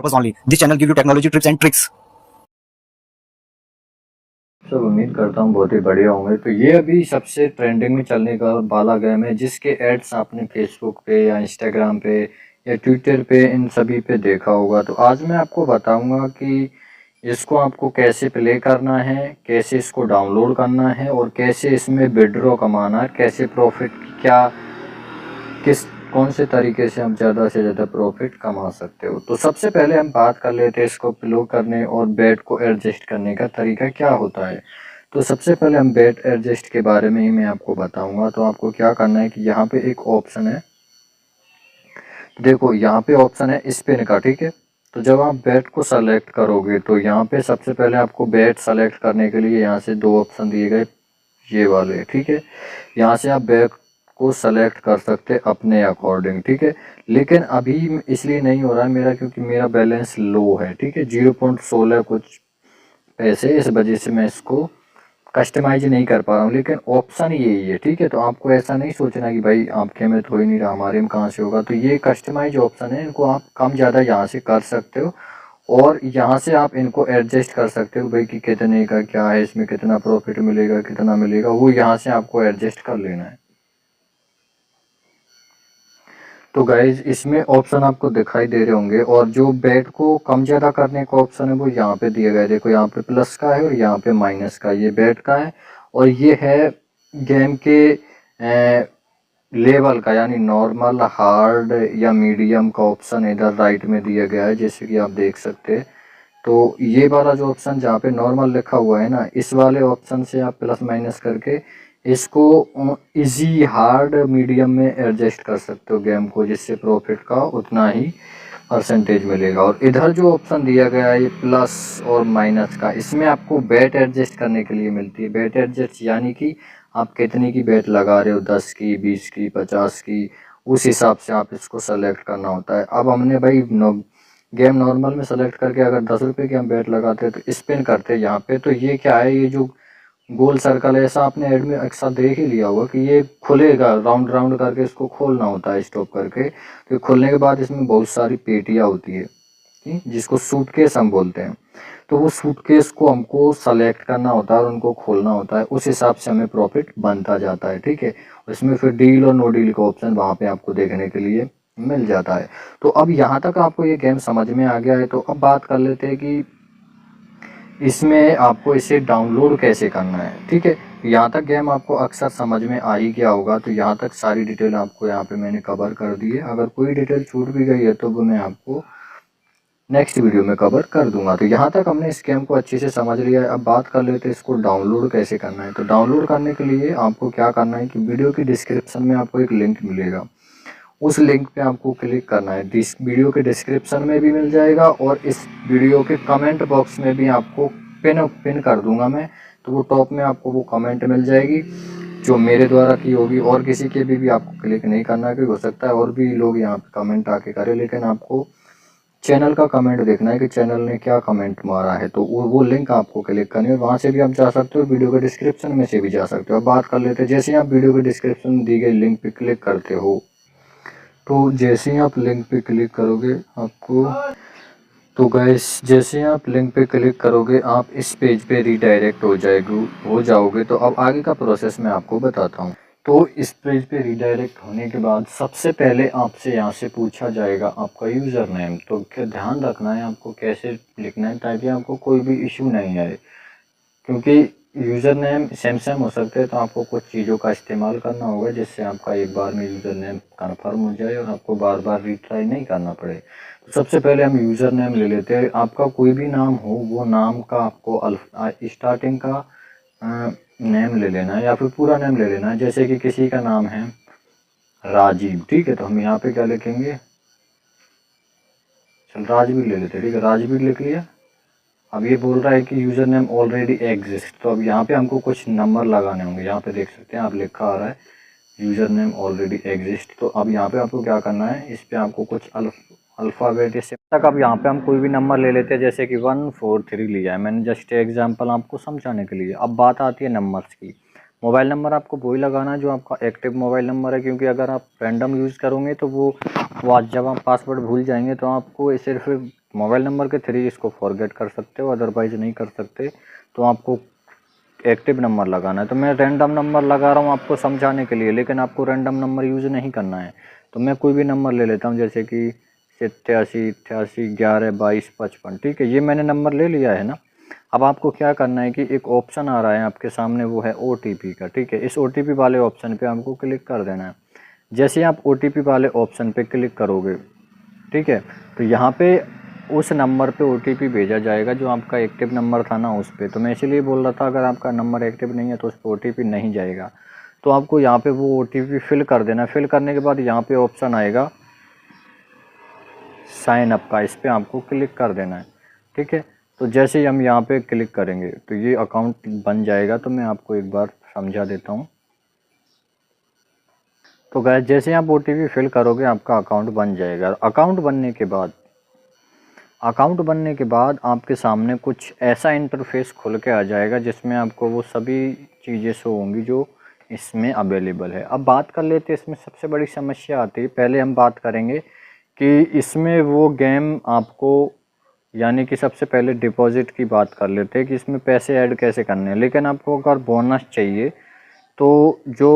purpose only. This channel give you technology tips and tricks. सब उम्मीद करता हूँ बहुत ही बढ़िया होंगे। तो ये अभी सबसे ट्रेंडिंग में चलने का वाला गेम है, जिसके एड्स आपने फेसबुक पे या इंस्टाग्राम पे या ट्विटर पे इन सभी पे देखा होगा। तो आज मैं आपको बताऊंगा कि इसको आपको कैसे प्ले करना है, कैसे इसको डाउनलोड करना है और कैसे इसमें विड्रॉ कमाना है, कैसे प्रॉफिट क्या कौन से तरीके से हम ज़्यादा से ज़्यादा प्रॉफिट कमा सकते हो। तो सबसे पहले हम बात कर लेते हैं इसको प्ले करने और बेट को एडजस्ट करने का तरीका क्या होता है। तो सबसे पहले हम बेट एडजस्ट के बारे में ही मैं आपको बताऊंगा। तो आपको क्या करना है कि यहाँ पे एक ऑप्शन है, देखो यहाँ पे ऑप्शन है स्पिन का, ठीक है। तो जब आप बेट को सेलेक्ट करोगे तो यहाँ पे सबसे पहले आपको बेट सेलेक्ट करने के लिए यहाँ से दो ऑप्शन दिए गए, ये वाले, ठीक है। यहाँ से आप बेट को सेलेक्ट कर सकते अपने अकॉर्डिंग, ठीक है। लेकिन अभी इसलिए नहीं हो रहा है मेरा, क्योंकि मेरा बैलेंस लो है, ठीक है, 0.16 कुछ पैसे, इस वजह से मैं इसको कस्टमाइज नहीं कर पा रहा हूँ। लेकिन ऑप्शन यही है, ठीक है। तो आपको ऐसा नहीं सोचना कि भाई आपके में तो ही नहीं रहा, हमारे में कहाँ से होगा। तो ये कस्टमाइज ऑप्शन है, इनको आप कम ज़्यादा यहाँ से कर सकते हो और यहाँ से आप इनको एडजस्ट कर सकते हो भाई कि कितने का क्या है, इसमें कितना प्रॉफिट मिलेगा, कितना मिलेगा, वो यहाँ से आपको एडजस्ट कर लेना है। तो गाइज इसमें ऑप्शन आपको दिखाई दे रहे होंगे और जो बेट को कम ज़्यादा करने का ऑप्शन है वो यहाँ पे दिया गया है। देखो यहाँ पे प्लस का है और यहाँ पे माइनस का, ये बेट का है और ये है गेम के लेवल का, यानी नॉर्मल, हार्ड या मीडियम का ऑप्शन इधर राइट में दिया गया है, जैसे कि आप देख सकते हैं। तो ये वाला जो ऑप्शन जहाँ पे नॉर्मल लिखा हुआ है ना, इस वाले ऑप्शन से आप प्लस माइनस करके इसको इजी, हार्ड, मीडियम में एडजस्ट कर सकते हो गेम को, जिससे प्रॉफिट का उतना ही परसेंटेज मिलेगा। और इधर जो ऑप्शन दिया गया है ये प्लस और माइनस का, इसमें आपको बेट एडजस्ट करने के लिए मिलती है। बेट एडजस्ट यानी कि आप कितनी की बेट लगा रहे हो, 10 की, 20 की, 50 की, उस हिसाब से आप इसको सेलेक्ट करना होता है। अब हमने भाई गेम नॉर्मल में सेलेक्ट करके अगर 10 रुपये की हम बेट लगाते हैं तो स्पिन करते हैं यहाँ पे, तो ये क्या है, ये जो गोल सर्कल है, ऐसा आपने ऐड में अक्सर देख ही लिया होगा कि ये खुलेगा, राउंड राउंड करके इसको खोलना होता है स्टॉप करके। तो खोलने के बाद इसमें बहुत सारी पेटियाँ होती है, जिसको सूटकेस हम बोलते हैं। तो वो सूटकेस को हमको सेलेक्ट करना होता है और उनको खोलना होता है, उस हिसाब से हमें प्रॉफिट बनता जाता है, ठीक है। इसमें फिर डील और नो डील का ऑप्शन वहाँ पे आपको देखने के लिए मिल जाता है। तो अब यहाँ तक आपको ये गेम समझ में आ गया है। तो अब बात कर लेते हैं कि इसमें आपको इसे डाउनलोड कैसे करना है, ठीक है। यहाँ तक गेम आपको अक्सर समझ में आ ही गया होगा। तो यहाँ तक सारी डिटेल आपको यहाँ पे मैंने कवर कर दी है। अगर कोई डिटेल छूट भी गई है तो वो मैं आपको नेक्स्ट वीडियो में कवर कर दूंगा। तो यहाँ तक हमने इस गेम को अच्छे से समझ लिया है। अब बात कर लेते हैं इसको डाउनलोड कैसे करना है। तो डाउनलोड करने के लिए आपको क्या करना है कि वीडियो की डिस्क्रिप्शन में आपको एक लिंक मिलेगा, उस लिंक पे आपको क्लिक करना है। इस वीडियो के डिस्क्रिप्शन में भी मिल जाएगा और इस वीडियो के कमेंट बॉक्स में भी आपको पिन कर दूंगा मैं। तो वो टॉप में आपको वो कमेंट मिल जाएगी जो मेरे द्वारा की होगी, और किसी के भी आपको क्लिक नहीं करना है, क्योंकि हो सकता है और भी लोग यहाँ पे कमेंट आके करें, लेकिन आपको चैनल का कमेंट देखना है कि चैनल ने क्या कमेंट मारा है। तो वो लिंक आपको क्लिक करनी है, वहाँ से भी आप जा सकते हो, वीडियो के डिस्क्रिप्शन में से भी जा सकते हो। अब बात कर लेते हैं, जैसे ही आप वीडियो के डिस्क्रिप्शन में दी गई लिंक पे क्लिक करते हो, तो जैसे ही आप लिंक पे क्लिक करोगे आपको, तो गैस जैसे आप लिंक पे क्लिक करोगे आप इस पेज पे रीडायरेक्ट हो जाओगे। तो अब आगे का प्रोसेस मैं आपको बताता हूँ। तो इस पेज पे रीडायरेक्ट होने के बाद सबसे पहले आपसे यहाँ से पूछा जाएगा आपका यूज़र नेम। तो क्या ध्यान रखना है आपको कैसे लिखना है ताकि आपको कोई भी इशू नहीं आए, क्योंकि यूज़र नेम सेम सेम हो सकते हैं। तो आपको कुछ चीज़ों का इस्तेमाल करना होगा जिससे आपका एक बार में यूज़र नेम कन्फर्म हो जाए और आपको बार बार रीट्राई नहीं करना पड़े। तो सबसे पहले हम यूज़र नेम ले लेते हैं। आपका कोई भी नाम हो, वो नाम का आपको स्टार्टिंग का नेम ले लेना है या फिर पूरा नेम ले लेना है। जैसे कि किसी का नाम है राजीव, ठीक है, तो हम यहाँ पे क्या लिखेंगे, चल राजवीर ले लेते हैं, ठीक है, राजवीर लिख लिया। अब ये बोल रहा है कि यूज़र नेम ऑलरेडी एग्जिस्ट, तो अब यहाँ पे हमको कुछ नंबर लगाने होंगे। यहाँ पे देख सकते हैं आप, लिखा आ रहा है यूज़र नेम ऑलरेडी एग्जिस्ट। तो अब यहाँ पे आपको क्या करना है, इस पे आपको कुछ अल्फ़ाबेट से तक, अब यहाँ पे हम कोई भी नंबर ले लेते हैं, जैसे कि 143 लिया है मैंने, जस्ट एग्जाम्पल आपको समझाने के लिए। अब बात आती है नंबर्स की। मोबाइल नंबर आपको वही लगाना है जो आपका एक्टिव मोबाइल नंबर है, क्योंकि अगर आप रैंडम यूज़ करोगे तो वो आज जब आप पासवर्ड भूल जाएंगे तो आपको सिर्फ मोबाइल नंबर के थ्रू इसको फॉरगेट कर सकते हो, अदरवाइज़ नहीं कर सकते तो आपको एक्टिव नंबर लगाना है। तो मैं रैंडम नंबर लगा रहा हूँ आपको समझाने के लिए, लेकिन आपको रैंडम नंबर यूज़ नहीं करना है। तो मैं कोई भी नंबर ले लेता हूँ, जैसे कि 87 88 11 22 55, ठीक है, ये मैंने नंबर ले लिया है ना। अब आपको क्या करना है कि एक ऑप्शन आ रहा है आपके सामने, वो है OTP का, ठीक है। इस OTP वाले ऑप्शन पे आपको क्लिक कर देना है। जैसे आप OTP वाले ऑप्शन पे क्लिक करोगे, ठीक है, तो यहाँ पे उस नंबर पे OTP भेजा जाएगा जो आपका एक्टिव नंबर था ना उस पर। तो मैं इसीलिए बोल रहा था अगर आपका नंबर एक्टिव नहीं है तो उस पर OTP नहीं जाएगा। तो आपको यहाँ पे वो OTP फिल कर देना। फिल करने के बाद यहाँ पे ऑप्शन आएगा साइन अप का, इस पर आपको क्लिक कर देना है, ठीक है। तो जैसे ही हम यहाँ पे क्लिक करेंगे तो ये अकाउंट बन जाएगा। तो मैं आपको एक बार समझा देता हूँ। तो गाइस जैसे आप OTP फिल करोगे आपका अकाउंट बन जाएगा। अकाउंट बनने के बाद आपके सामने कुछ ऐसा इंटरफेस खुल के आ जाएगा जिसमें आपको वो सभी चीज़ें शो होंगी जो इसमें अवेलेबल है। अब बात कर लेते हैं इसमें सबसे बड़ी समस्या आती है। पहले हम बात करेंगे कि इसमें वो गेम आपको, यानी कि सबसे पहले डिपॉजिट की बात कर लेते हैं कि इसमें पैसे ऐड कैसे करने हैं। लेकिन आपको अगर बोनस चाहिए तो जो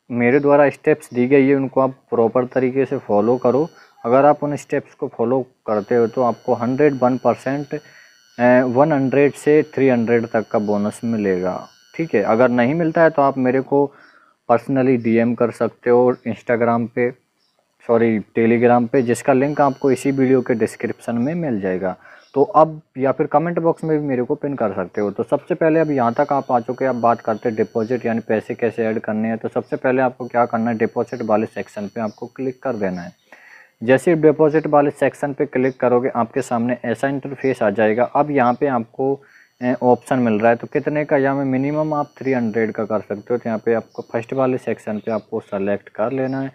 मेरे द्वारा स्टेप्स दी गई है उनको आप प्रॉपर तरीके से फॉलो करो। अगर आप उन स्टेप्स को फॉलो करते हो तो आपको 101% 100 से 300 तक का बोनस मिलेगा, ठीक है। अगर नहीं मिलता है तो आप मेरे को पर्सनली DM कर सकते हो इंस्टाग्राम पे, सॉरी टेलीग्राम पे, जिसका लिंक आपको इसी वीडियो के डिस्क्रिप्शन में मिल जाएगा। तो अब या फिर कमेंट बॉक्स में भी मेरे को पिन कर सकते हो। तो सबसे पहले अब यहाँ तक आप आ चुके हैं, अब बात करते हैं डिपॉजिट यानी पैसे कैसे ऐड करने हैं। तो सबसे पहले आपको क्या करना है, डिपॉजिट वाले सेक्शन पे आपको क्लिक कर देना है। जैसे डिपॉजिट वाले सेक्शन पे क्लिक करोगे आपके सामने ऐसा इंटरफेस आ जाएगा। अब यहाँ पे आपको ऑप्शन मिल रहा है तो कितने का, यहाँ में मिनिमम आप 300 का कर सकते हो। तो यहाँ पे आपको फर्स्ट वाले सेक्शन पे आपको सेलेक्ट कर लेना है।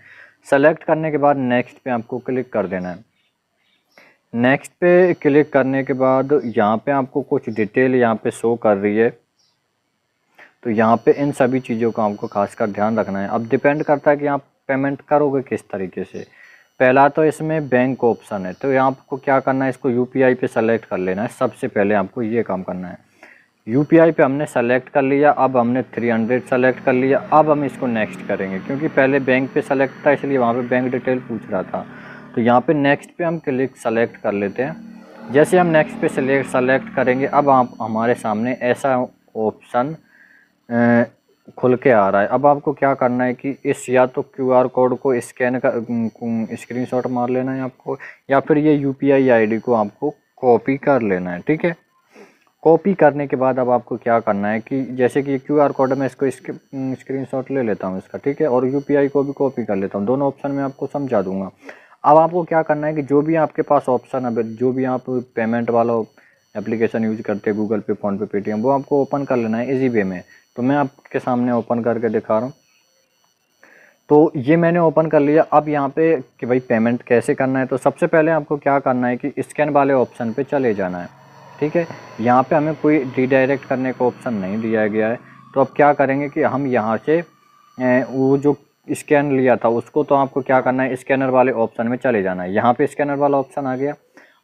सेलेक्ट करने के बाद नेक्स्ट पे आपको क्लिक कर देना है। नेक्स्ट पे क्लिक करने के बाद यहाँ पे आपको कुछ डिटेल यहाँ पे शो कर रही है। तो यहाँ पे इन सभी चीज़ों का आपको खासकर ध्यान रखना है। अब डिपेंड करता है कि आप पेमेंट करोगे किस तरीके से। पहला तो इसमें बैंक ऑप्शन है, तो यहाँ आपको क्या करना है, इसको UPI पे सेलेक्ट कर लेना है। सबसे पहले आपको ये काम करना है। UPI पे हमने सेलेक्ट कर लिया, अब हमने 300 सेलेक्ट कर लिया। अब हम इसको नेक्स्ट करेंगे क्योंकि पहले बैंक पे सेलेक्ट था इसलिए वहाँ पे बैंक डिटेल पूछ रहा था। तो यहाँ पे नेक्स्ट पे हम क्लिक सेलेक्ट कर लेते हैं। जैसे हम नेक्स्ट पे सेलेक्ट करेंगे अब आप हमारे सामने ऐसा ऑप्शन खुल के आ रहा है। अब आपको क्या करना है कि इस या तो QR कोड को स्कैन कर स्क्रीनशॉट मार लेना है आपको, या फिर ये UPI ID को आपको कॉपी कर लेना है, ठीक है। कॉपी करने के बाद अब आपको क्या करना है कि जैसे कि QR कोड में इसको स्क्रीनशॉट ले लेता हूँ इसका, ठीक है, और UPI को भी कॉपी कर लेता हूँ। दोनों ऑप्शन में आपको समझा दूंगा। अब आपको क्या करना है कि जो भी आपके पास ऑप्शन है, जो भी आप पेमेंट वाला एप्लीकेशन यूज करते हैं, गूगल पे, फ़ोन पे, पेटीएम, वो आपको ओपन कर लेना है इजी वे में। तो मैं आपके सामने ओपन करके दिखा रहा हूँ। तो ये मैंने ओपन कर लिया। अब यहाँ पे कि भाई पेमेंट कैसे करना है, तो सबसे पहले आपको क्या करना है कि स्कैन वाले ऑप्शन पे चले जाना है, ठीक है। यहाँ पे हमें कोई रीडायरेक्ट करने का ऑप्शन नहीं दिया गया है। तो अब क्या करेंगे कि हम यहाँ से वो जो स्कैन लिया था उसको, तो आपको क्या करना है, स्कैनर वाले ऑप्शन में चले जाना है। यहाँ पे स्कैनर वाला ऑप्शन आ गया।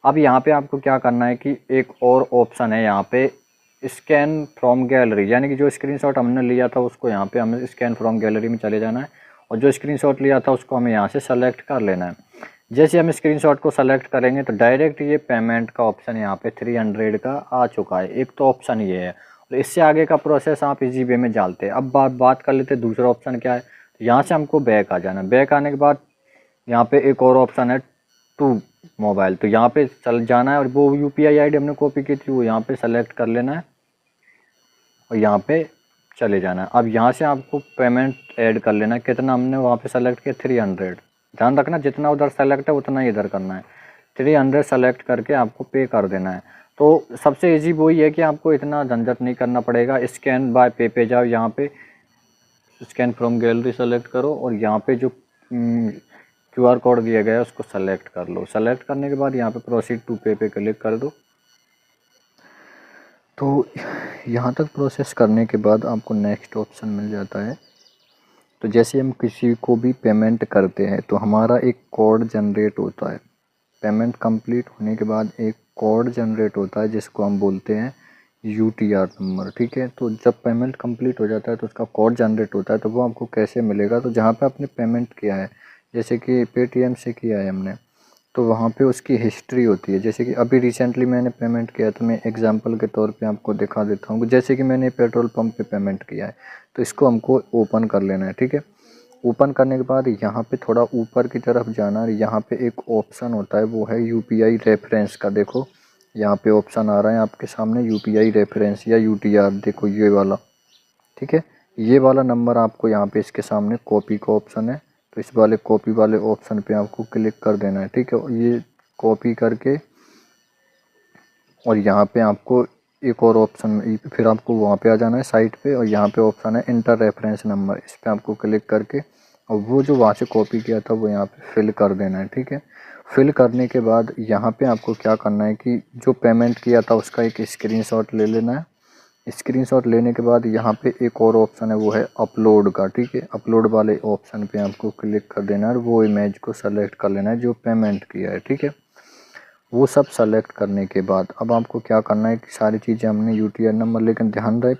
अब यहाँ पे आपको क्या करना है कि एक और ऑप्शन है यहाँ पे स्कैन फ्रॉम गैलरी, यानी कि जो स्क्रीनशॉट हमने लिया था उसको यहाँ पे हमें स्कैन फ्रॉम गैलरी में चले जाना है, और जो स्क्रीनशॉट लिया था उसको हमें यहाँ से सेलेक्ट कर लेना है। जैसे हम स्क्रीनशॉट को सेलेक्ट करेंगे तो डायरेक्ट ये पेमेंट का ऑप्शन यहाँ पे 300 का आ चुका है। एक तो ऑप्शन ये है, तो इससे आगे का प्रोसेस आप इजी वे में जानते हैं। अब बात कर लेते हैं दूसरा ऑप्शन क्या है। यहाँ से हमको बैक आ जाना। बैक आने के बाद यहाँ पे एक और ऑप्शन है टू मोबाइल, तो यहाँ पे चल जाना है और वो UPI ID हमने कॉपी की थी वो यहाँ पे सेलेक्ट कर लेना है और यहाँ पे चले जाना है। अब यहाँ से आपको पेमेंट ऐड कर लेना है। कितना हमने वहाँ पे सेलेक्ट किया, 300। ध्यान रखना जितना उधर सेलेक्ट है उतना ही इधर करना है। 300 सेलेक्ट करके आपको पे कर देना है। तो सबसे ईजी वही है कि आपको इतना झंझट नहीं करना पड़ेगा। स्कैन बाय पे जाओ, यहाँ पे स्कैन फ्रॉम गैलरी सेलेक्ट करो और यहाँ पे जो QR कोड दिया गया है उसको सेलेक्ट कर लो। सेलेक्ट करने के बाद यहाँ पे प्रोसीड टू पे पे क्लिक कर दो। तो यहाँ तक प्रोसेस करने के बाद आपको नेक्स्ट ऑप्शन मिल जाता है। तो जैसे हम किसी को भी पेमेंट करते हैं तो हमारा एक कोड जनरेट होता है। पेमेंट कंप्लीट होने के बाद एक कोड जनरेट होता है जिसको हम बोलते हैं UTR नंबर, ठीक है। तो जब पेमेंट कंप्लीट हो जाता है तो उसका कोड जनरेट होता है, तो वो आपको कैसे मिलेगा, तो जहाँ पे आपने पेमेंट किया है, जैसे कि पेटीएम से किया है हमने, तो वहाँ पे उसकी हिस्ट्री होती है। जैसे कि अभी रिसेंटली मैंने पेमेंट किया, तो मैं एग्जांपल के तौर पे आपको दिखा देता हूँ। जैसे कि मैंने पेट्रोल पंप पे पेमेंट किया है, तो इसको हमको ओपन कर लेना है, ठीक है। ओपन करने के बाद यहाँ पे थोड़ा ऊपर की तरफ जाना है, यहाँ पे एक ऑप्शन होता है, वो है UPI रेफरेंस का। देखो यहाँ पे ऑप्शन आ रहा है आपके सामने, UPI रेफरेंस या UTR, देखो ये वाला, ठीक है। ये वाला नंबर आपको यहाँ पे इसके सामने कॉपी का ऑप्शन है, तो इस वाले कॉपी वाले ऑप्शन पे आपको क्लिक कर देना है, ठीक है। ये कॉपी करके और यहाँ पे आपको एक और ऑप्शन, फिर आपको वहाँ पे आ जाना है साइट पे, और यहाँ पे ऑप्शन है इंटर रेफरेंस नंबर, इस पर आपको क्लिक करके और वो जो वहाँ से कॉपी किया था वो यहाँ पे फिल कर देना है, ठीक है। फिल करने के बाद यहाँ पे आपको क्या करना है कि जो पेमेंट किया था उसका एक स्क्रीनशॉट ले लेना है। स्क्रीनशॉट लेने के बाद यहाँ पे एक और ऑप्शन है, वो है अपलोड का, ठीक है। अपलोड वाले ऑप्शन पे आपको क्लिक कर देना है और वो इमेज को सेलेक्ट कर लेना है जो पेमेंट किया है, ठीक है। वो सब सेलेक्ट करने के बाद अब आपको क्या करना है कि सारी चीज़ें हमने UTR नंबर, लेकिन ध्यान रहे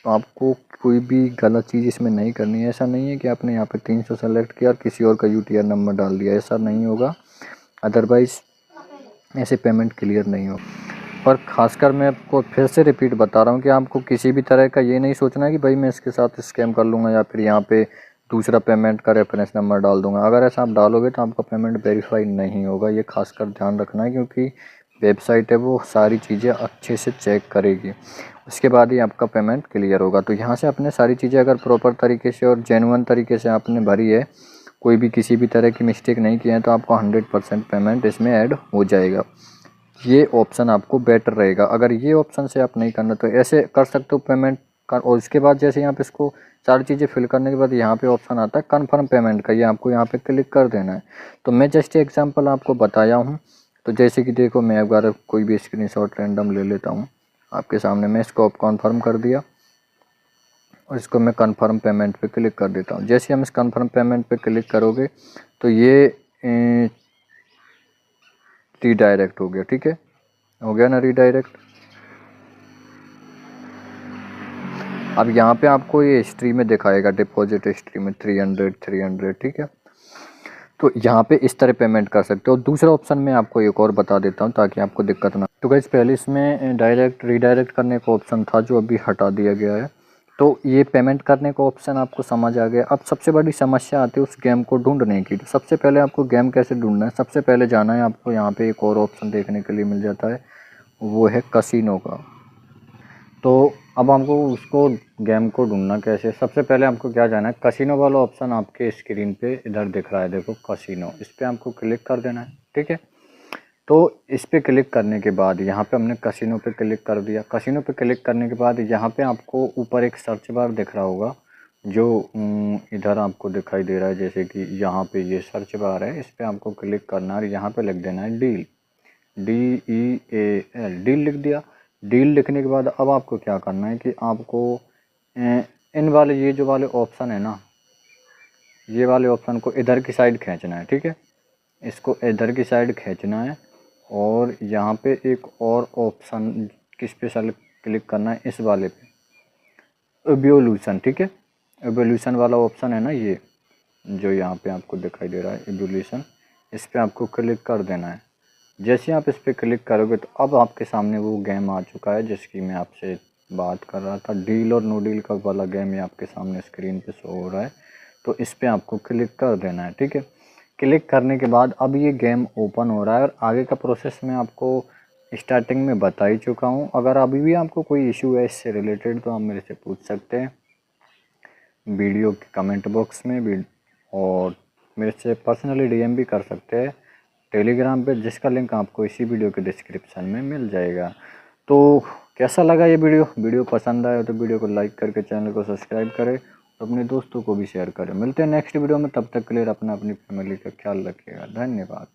आपको कोई भी गलत चीज़ इसमें नहीं करनी है। ऐसा नहीं है कि आपने यहाँ पे 300 सेलेक्ट किया और किसी और का UTR नंबर डाल दिया, ऐसा नहीं होगा, अदरवाइज़ ऐसे पेमेंट क्लियर नहीं होगा। और ख़ासकर मैं आपको फिर से रिपीट बता रहा हूँ कि आपको किसी भी तरह का ये नहीं सोचना है कि भाई मैं इसके साथ स्कैम कर लूँगा या फिर यहाँ पे दूसरा पेमेंट का रेफरेंस नंबर डाल दूँगा। अगर ऐसा आप डालोगे तो आपका पेमेंट वेरीफाई नहीं होगा, ये खासकर ध्यान रखना है, क्योंकि वेबसाइट है वो सारी चीज़ें अच्छे से चेक करेगी, उसके बाद ही आपका पेमेंट क्लियर होगा। तो यहाँ से आपने सारी चीज़ें अगर प्रॉपर तरीके से और जेन्युइन तरीके से आपने भरी है, कोई भी किसी भी तरह की मिस्टेक नहीं किया है, तो आपको 100% पेमेंट इसमें ऐड हो जाएगा। ये ऑप्शन आपको बेटर रहेगा। अगर ये ऑप्शन से आप नहीं करना तो ऐसे कर सकते हो पेमेंट कर, और उसके बाद जैसे यहाँ पे इसको सारी चीज़ें फिल करने के बाद यहाँ पे ऑप्शन आता है कन्फर्म पेमेंट का, ये आपको यहाँ पे क्लिक कर देना है। तो मैं जस्ट एग्जांपल आपको बताया हूँ। तो जैसे कि देखो मैं एक बार कोई भी स्क्रीनशॉट रैंडम ले लेता हूँ आपके सामने, मैं इसको कन्फर्म कर दिया और इसको मैं कन्फर्म पेमेंट पे क्लिक कर देता हूँ। जैसे हम इस कन्फर्म पेमेंट पे क्लिक करोगे तो ये रीडायरेक्ट हो गया, ठीक है, हो गया ना रीडायरेक्ट। अब यहाँ पे आपको ये हिस्ट्री में दिखाएगा, डिपॉजिट हिस्ट्री में 300, ठीक है। तो यहाँ पे इस तरह पेमेंट कर सकते हो। दूसरा ऑप्शन मैं आपको एक और बता देता हूँ ताकि आपको दिक्कत ना। तो गाइस पहले इसमें रीडायरेक्ट करने का ऑप्शन था जो अभी हटा दिया गया है, तो ये पेमेंट करने का ऑप्शन आपको समझ आ गया। अब सबसे बड़ी समस्या आती है उस गेम को ढूंढने की। तो सबसे पहले आपको गेम कैसे ढूंढना है, सबसे पहले जाना है आपको, यहाँ पे एक और ऑप्शन देखने के लिए मिल जाता है, वो है कसिनो का। तो अब हमको उसको गेम को ढूंढना कैसे, सबसे पहले आपको क्या जाना है, कसिनो वाला ऑप्शन आपके स्क्रीन पे इधर दिख रहा है, देखो कसिनो, इस पर आपको क्लिक कर देना है, ठीक है। तो इस पे क्लिक करने के बाद यहाँ पे हमने कसिनो पे क्लिक कर दिया। कसिनो पे क्लिक करने के बाद यहाँ पे आपको ऊपर एक सर्च बार दिख रहा होगा जो इधर आपको दिखाई दे रहा है, जैसे कि यहाँ पे ये सर्च बार है, इस पर आपको क्लिक करना है और यहाँ पे लिख देना है डील, DEAL, डील लिख दिया। डील लिखने के बाद अब आपको क्या करना है कि आपको इन वाले ये जो वाले ऑप्शन है ना, ये वाले ऑप्शन को इधर की साइड खींचना है, ठीक है, इसको इधर की साइड खींचना है और यहाँ पे एक और ऑप्शन किस पे क्लिक करना है, इस वाले पे इवोल्यूशन, ठीक है। इवोल्यूशन वाला ऑप्शन है ना ये जो यहाँ पे आपको दिखाई दे रहा है इवोल्यूशन, इस पर आपको क्लिक कर देना है। जैसे आप इस पर क्लिक करोगे तो अब आपके सामने वो गेम आ चुका है जिसकी मैं आपसे बात कर रहा था, डील और नो डील का वाला गेम ये आपके सामने स्क्रीन पे शो हो रहा है। तो इस पर आपको क्लिक कर देना है, ठीक है। क्लिक करने के बाद अब ये गेम ओपन हो रहा है और आगे का प्रोसेस मैं आपको स्टार्टिंग में बता ही चुका हूँ। अगर अभी भी आपको कोई इशू है इससे रिलेटेड तो आप मेरे से पूछ सकते हैं वीडियो के कमेंट बॉक्स में भी, और मेरे से पर्सनली DM भी कर सकते हैं टेलीग्राम पे, जिसका लिंक आपको इसी वीडियो के डिस्क्रिप्शन में मिल जाएगा। तो कैसा लगा ये वीडियो पसंद आया तो वीडियो को लाइक करके चैनल को सब्सक्राइब करें और अपने दोस्तों को भी शेयर करें। मिलते हैं नेक्स्ट वीडियो में, तब तक के लिए अपनी फैमिली का ख्याल रखिएगा। धन्यवाद।